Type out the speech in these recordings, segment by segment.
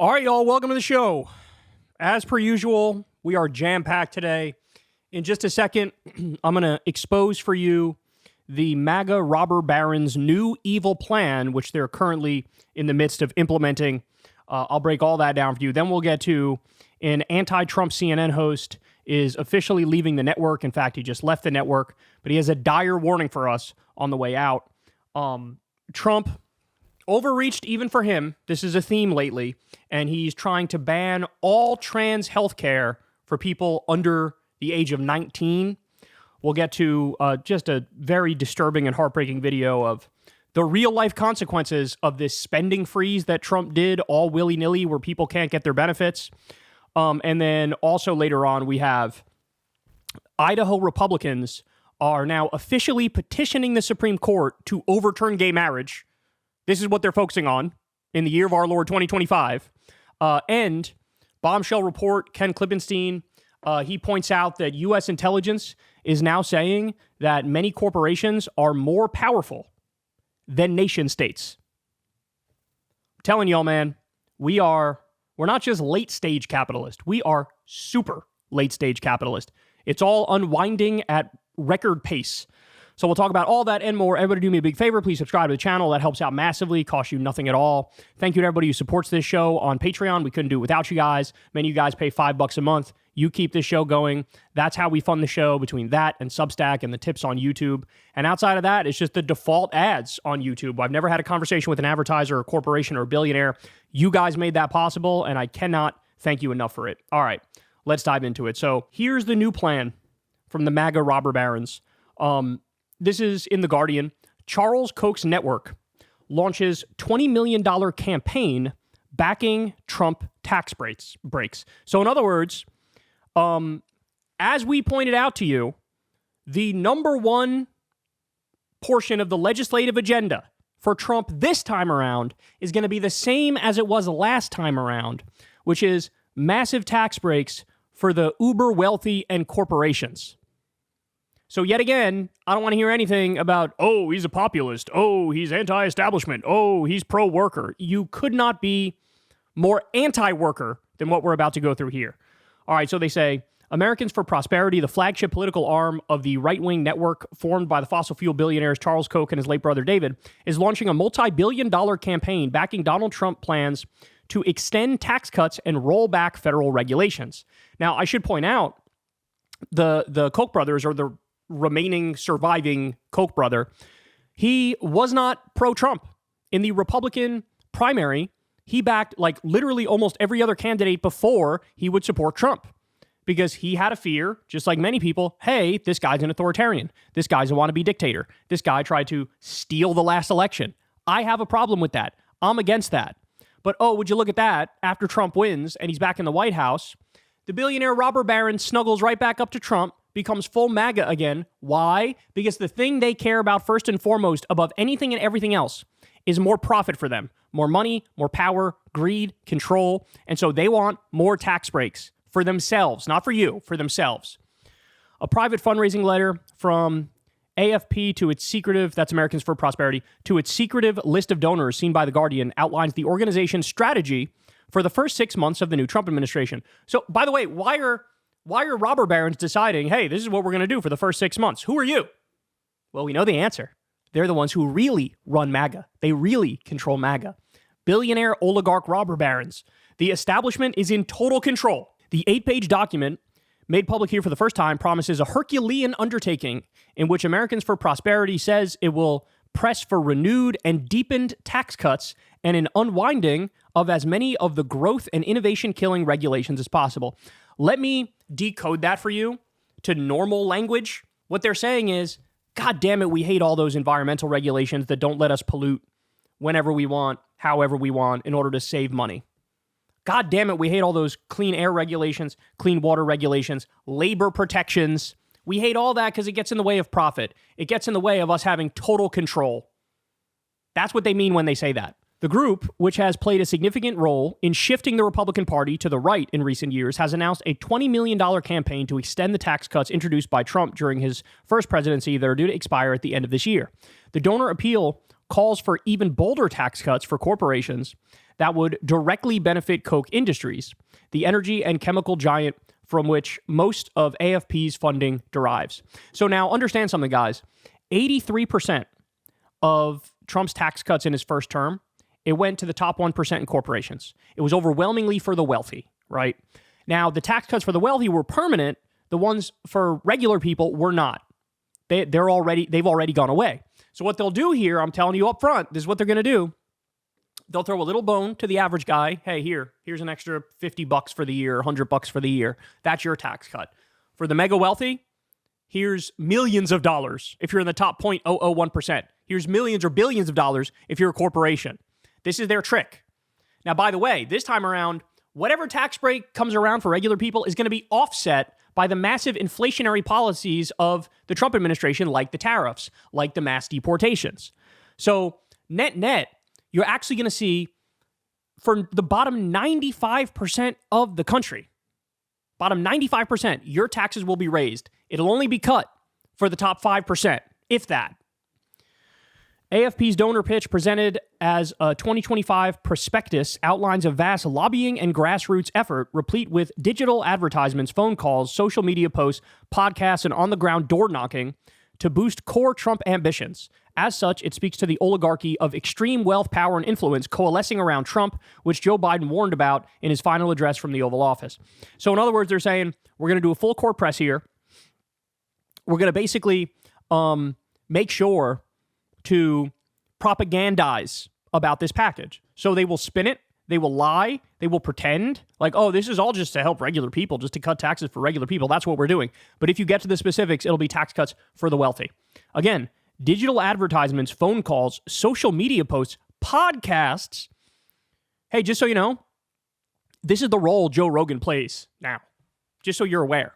All right, y'all, welcome to the show. As per usual, we are jam-packed today. In just a second, I'm going to expose for you the MAGA robber barons' new evil plan, which they're currently in the midst of implementing. I'll break all that down for you. Then we'll get to an anti-Trump CNN host is officially leaving the network. In fact, he just left the network, but he has a dire warning for us on the way out. Trump overreached even for him. This is a theme lately, and he's trying to ban all trans healthcare for people under the age of 19. We'll get to just a very disturbing and heartbreaking video of the real-life consequences of this spending freeze that Trump did all willy-nilly where people can't get their benefits. And then also later on, we have Idaho Republicans are now officially petitioning the Supreme Court to overturn gay marriage. This is what they're focusing on in the year of our Lord 2025. And bombshell report, Ken Klippenstein, he points out that U.S. intelligence is now saying that many corporations are more powerful than nation states. I'm telling y'all, man, we're not just late stage capitalist. We are super late stage capitalist. It's all unwinding at record pace. So we'll talk about all that and more. Everybody do me a big favor. Please subscribe to the channel. That helps out massively. Costs you nothing at all. Thank you to everybody who supports this show on Patreon. We couldn't do it without you guys. Many of you guys pay $5 a month. You keep this show going. That's how we fund the show, between that and Substack and the tips on YouTube. And outside of that, it's just the default ads on YouTube. I've never had a conversation with an advertiser or a corporation or a billionaire. You guys made that possible, and I cannot thank you enough for it. All right, let's dive into it. So here's the new plan from the MAGA robber barons. This is in The Guardian. Charles Koch's network launches $20 million campaign backing Trump tax breaks. So in other words, as we pointed out to you, the number one portion of the legislative agenda for Trump this time around is going to be the same as it was last time around, which is massive tax breaks for the uber wealthy and corporations. So yet again, I don't want to hear anything about, oh, he's a populist. Oh, he's anti-establishment. Oh, he's pro-worker. You could not be more anti-worker than what we're about to go through here. All right, so they say, Americans for Prosperity, the flagship political arm of the right-wing network formed by the fossil fuel billionaires Charles Koch and his late brother David, is launching a multi-billion-dollar campaign backing Donald Trump plans to extend tax cuts and roll back federal regulations. Now, I should point out, the Koch brothers, or the remaining surviving Koch brother, he was not pro-Trump. In the Republican primary, he backed like literally almost every other candidate before he would support Trump, because he had a fear, just like many people, hey, this guy's an authoritarian. This guy's a wannabe dictator. This guy tried to steal the last election. I have a problem with that. I'm against that. But oh, would you look at that? After Trump wins and he's back in the White House, the billionaire robber baron snuggles right back up to Trump, becomes full MAGA again. Why? Because the thing they care about first and foremost above anything and everything else is more profit for them. More money, more power, greed, control. And so they want more tax breaks for themselves, not for you, for themselves. A private fundraising letter from AFP to its secretive, that's Americans for Prosperity, to its secretive list of donors seen by The Guardian outlines the organization's strategy for the first 6 months of the new Trump administration. So, by the way, why are robber barons deciding, hey, this is what we're going to do for the first 6 months? Who are you? Well, we know the answer. They're the ones who really run MAGA. They really control MAGA. Billionaire oligarch robber barons. The establishment is in total control. The 8-page document, made public here for the first time, promises a Herculean undertaking in which Americans for Prosperity says it will press for renewed and deepened tax cuts and an unwinding of as many of the growth and innovation-killing regulations as possible. Let me decode that for you to normal language. What they're saying is, God damn it, we hate all those environmental regulations that don't let us pollute whenever we want, however we want, in order to save money. God damn it, we hate all those clean air regulations, clean water regulations, labor protections. We hate all that because it gets in the way of profit. It gets in the way of us having total control. That's what they mean when they say that. The group, which has played a significant role in shifting the Republican Party to the right in recent years, has announced a $20 million campaign to extend the tax cuts introduced by Trump during his first presidency that are due to expire at the end of this year. The donor appeal calls for even bolder tax cuts for corporations that would directly benefit Koch Industries, the energy and chemical giant from which most of AFP's funding derives. So now understand something, guys. 83% of Trump's tax cuts in his first term, it went to the top 1% in corporations. It was overwhelmingly for the wealthy, right? Now, the tax cuts for the wealthy were permanent. The ones for regular people were not. They've already gone away. So what they'll do here, I'm telling you up front, this is what they're going to do. They'll throw a little bone to the average guy. Hey, here's an extra $50 for the year, $100 for the year. That's your tax cut. For the mega wealthy, here's millions of dollars if you're in the top 0.001%. Here's millions or billions of dollars if you're a corporation. This is their trick. Now, by the way, this time around, whatever tax break comes around for regular people is going to be offset by the massive inflationary policies of the Trump administration, like the tariffs, like the mass deportations. So net, you're actually going to see for the bottom 95% of the country, bottom 95%, your taxes will be raised. It'll only be cut for the top 5%, if that. AFP's donor pitch, presented as a 2025 prospectus, outlines a vast lobbying and grassroots effort replete with digital advertisements, phone calls, social media posts, podcasts, and on-the-ground door-knocking to boost core Trump ambitions. As such, it speaks to the oligarchy of extreme wealth, power, and influence coalescing around Trump, which Joe Biden warned about in his final address from the Oval Office. So in other words, they're saying, we're going to do a full court press here. We're going to basically make sure to propagandize about this package. So they will spin it, they will lie, they will pretend like, oh, this is all just to help regular people, just to cut taxes for regular people. That's what we're doing. But if you get to the specifics, it'll be tax cuts for the wealthy. Again, digital advertisements, phone calls, social media posts, podcasts. Hey, just so you know, this is the role Joe Rogan plays now, just so you're aware.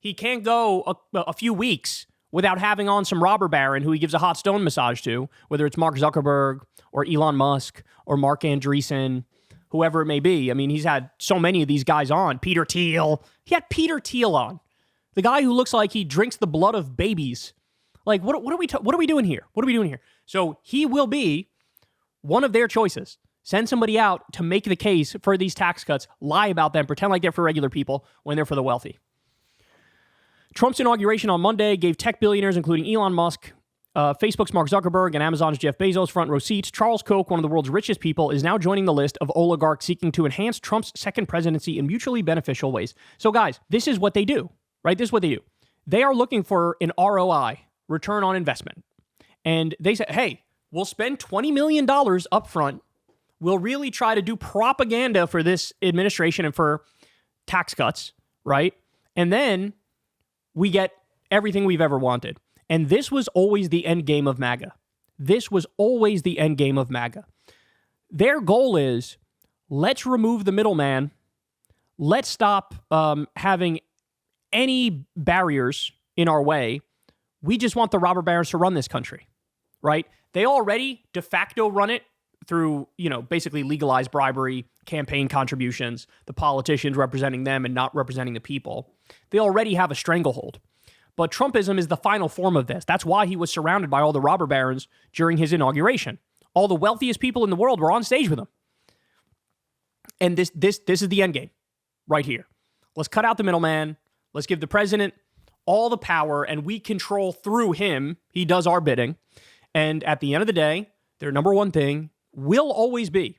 He can't go a few weeks without having on some robber baron who he gives a hot stone massage to, whether it's Mark Zuckerberg or Elon Musk or Mark Andreessen, whoever it may be. I mean, he's had so many of these guys on. Peter Thiel. He had Peter Thiel on. The guy who looks like he drinks the blood of babies. Like, what are we doing here? What are we doing here? So he will be one of their choices. Send somebody out to make the case for these tax cuts, lie about them, pretend like they're for regular people when they're for the wealthy. Trump's inauguration on Monday gave tech billionaires, including Elon Musk, Facebook's Mark Zuckerberg, and Amazon's Jeff Bezos front row seats. Charles Koch, one of the world's richest people, is now joining the list of oligarchs seeking to enhance Trump's second presidency in mutually beneficial ways. So guys, this is what they do, right? This is what they do. They are looking for an ROI, return on investment. And they say, hey, we'll spend $20 million up front. We'll really try to do propaganda for this administration and for tax cuts, right? And then we get everything we've ever wanted. And this was always the end game of MAGA. This was always the end game of MAGA. Their goal is, let's remove the middleman. Let's stop having any barriers in our way. We just want the robber barons to run this country, right? They already de facto run it through, basically legalized bribery, campaign contributions, the politicians representing them and not representing the people. They already have a stranglehold. But Trumpism is the final form of this. That's why he was surrounded by all the robber barons during his inauguration. All the wealthiest people in the world were on stage with him. And this is the end game right here. Let's cut out the middleman. Let's give the president all the power, and we control through him. He does our bidding. And at the end of the day, their number one thing will always be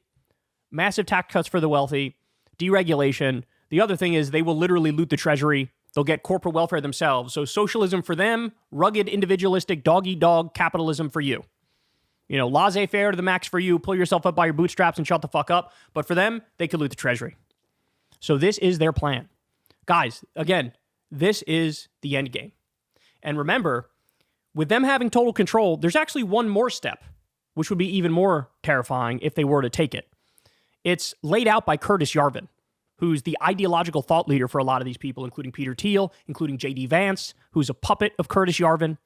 massive tax cuts for the wealthy, deregulation. The other thing is they will literally loot the treasury. They'll get corporate welfare themselves. So socialism for them, rugged, individualistic, dog-eat-dog capitalism for you. Laissez-faire to the max for you. Pull yourself up by your bootstraps and shut the fuck up. But for them, they could loot the treasury. So this is their plan. Guys, again, this is the end game. And remember, with them having total control, there's actually one more step, which would be even more terrifying if they were to take it. It's laid out by Curtis Yarvin, who's the ideological thought leader for a lot of these people, including Peter Thiel, including J.D. Vance, who's a puppet of Curtis Yarvin.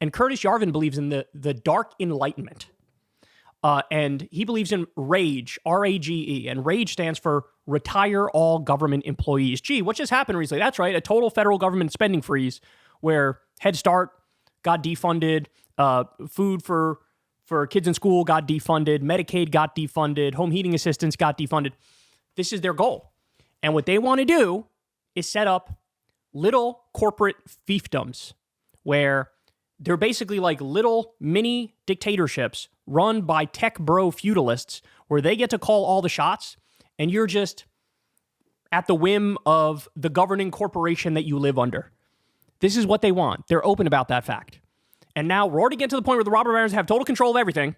And Curtis Yarvin believes in the Dark Enlightenment. And he believes in RAGE, R-A-G-E. And RAGE stands for Retire All Government Employees. Gee, what just happened recently? That's right, a total federal government spending freeze where Head Start got defunded, food for for kids in school got defunded, Medicaid got defunded, home heating assistance got defunded. This is their goal. And what they want to do is set up little corporate fiefdoms where they're basically like little mini dictatorships run by tech bro feudalists where they get to call all the shots and you're just at the whim of the governing corporation that you live under. This is what they want. They're open about that fact. And now we're already getting to the point where the robber barons have total control of everything,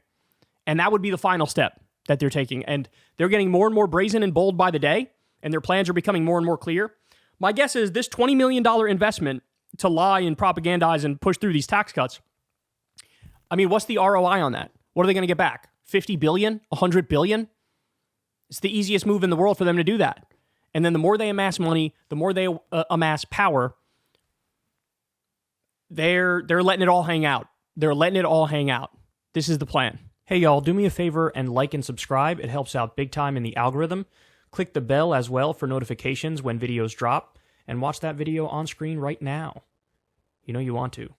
and that would be the final step that they're taking. And they're getting more and more brazen and bold by the day, and their plans are becoming more and more clear. My guess is this $20 million investment to lie and propagandize and push through these tax cuts, I mean, what's the ROI on that? What are they going to get back? 50 billion? 100 billion? It's the easiest move in the world for them to do that. And then the more they amass money, the more they amass power, they're letting it all hang out. They're letting it all hang out. This is the plan. Hey, y'all, do me a favor and like and subscribe. It helps out big time in the algorithm. Click the bell as well for notifications when videos drop. And watch that video on screen right now. You know you want to.